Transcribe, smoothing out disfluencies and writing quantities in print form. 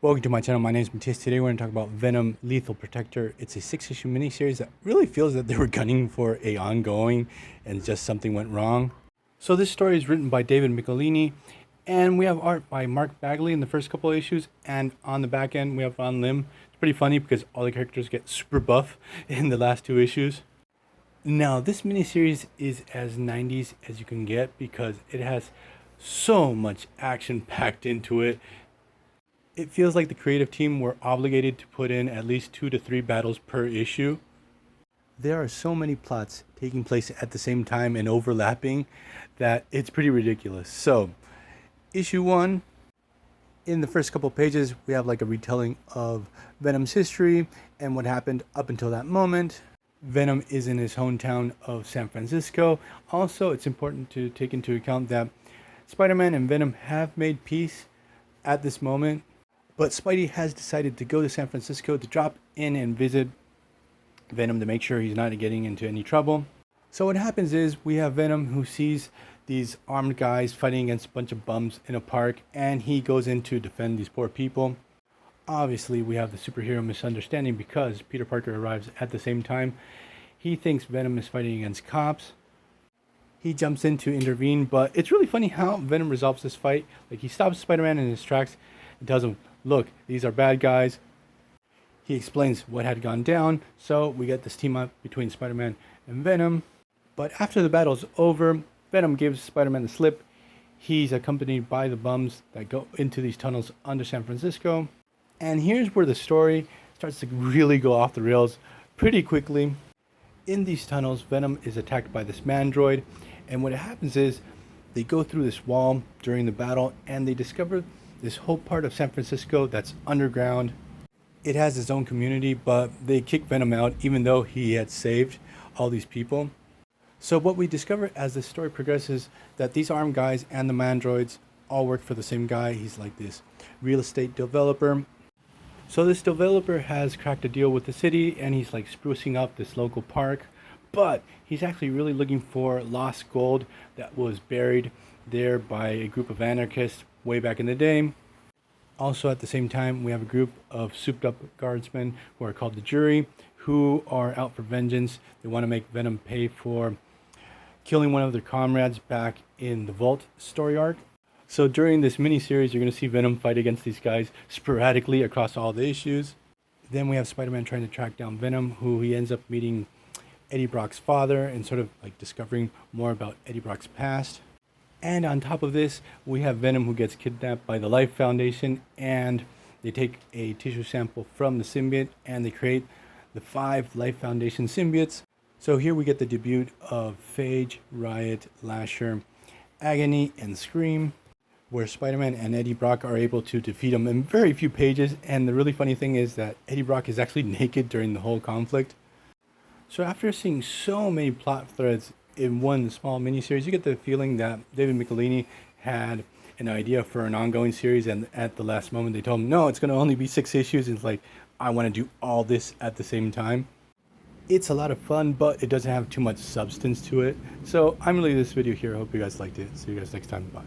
Welcome to my channel. My name is Matthias. Today we're going to talk about Venom Lethal Protector. It's a 6-issue miniseries that really feels that they were gunning for a ongoing and just something went wrong. So this story is written by David Micheline, and we have art by Bagley in the first couple of issues, and on the back end we have Ron Lim. It's pretty funny because all the characters get super buff in the last 2 issues. Now this miniseries is as 90s as you can get because it has so much action packed into it. It feels like the creative team were obligated to put in at least 2 to 3 battles per issue. There are so many plots taking place at the same time and overlapping that it's pretty ridiculous. So, issue 1, in the first couple pages, we have like a retelling of Venom's history and what happened up until that moment. Venom is in his hometown of San Francisco. Also, it's important to take into account that Spider-Man and Venom have made peace at this moment. But Spidey has decided to go to San Francisco to drop in and visit Venom to make sure he's not getting into any trouble. So what happens is we have Venom who sees these armed guys fighting against a bunch of bums in a park, and he goes in to defend these poor people. Obviously, we have the superhero misunderstanding because Peter Parker arrives at the same time. He thinks Venom is fighting against cops. He jumps in to intervene, but it's really funny how Venom resolves this fight. Like, he stops Spider-Man in his tracks and tells him, look, these are bad guys. He explains what had gone down, so we get this team up between Spider-Man and Venom. But after the battle's over, Venom gives Spider-Man the slip. He's accompanied by the bums that go into these tunnels under San Francisco. And here's where the story starts to really go off the rails pretty quickly. In these tunnels, Venom is attacked by this mandroid, and what happens is they go through this wall during the battle and they discover this whole part of San Francisco that's underground. It has its own community, but they kick Venom out even though he had saved all these people. So what we discover as the story progresses, that these armed guys and the mandroids all work for the same guy. He's like this real estate developer. So this developer has cracked a deal with the city and he's like sprucing up this local park, but he's actually really looking for lost gold that was buried there by a group of anarchists way back in the day. Also at the same time, we have a group of souped up guardsmen who are called the Jury, who are out for vengeance. They want to make Venom pay for killing one of their comrades back in the Vault story arc. So during this miniseries, you're going to see Venom fight against these guys sporadically across all the issues. Then we have Spider-Man trying to track down Venom, who he ends up meeting Eddie Brock's father and sort of like discovering more about Eddie Brock's past. And on top of this, we have Venom who gets kidnapped by the Life Foundation, and they take a tissue sample from the symbiote and they create the 5 Life Foundation symbiotes. So here we get the debut of Phage, Riot, Lasher, Agony, and Scream, where Spider-Man and Eddie Brock are able to defeat them in very few pages. And the really funny thing is that Eddie Brock is actually naked during the whole conflict. So after seeing so many plot threads in one small miniseries, you get the feeling that David Micheline had an idea for an ongoing series, and at the last moment they told him, no, it's going to only be 6 issues. And it's like, I want to do all this at the same time. It's a lot of fun, but it doesn't have too much substance to it. So I'm going to leave this video here. I hope you guys liked it. See you guys next time. Bye.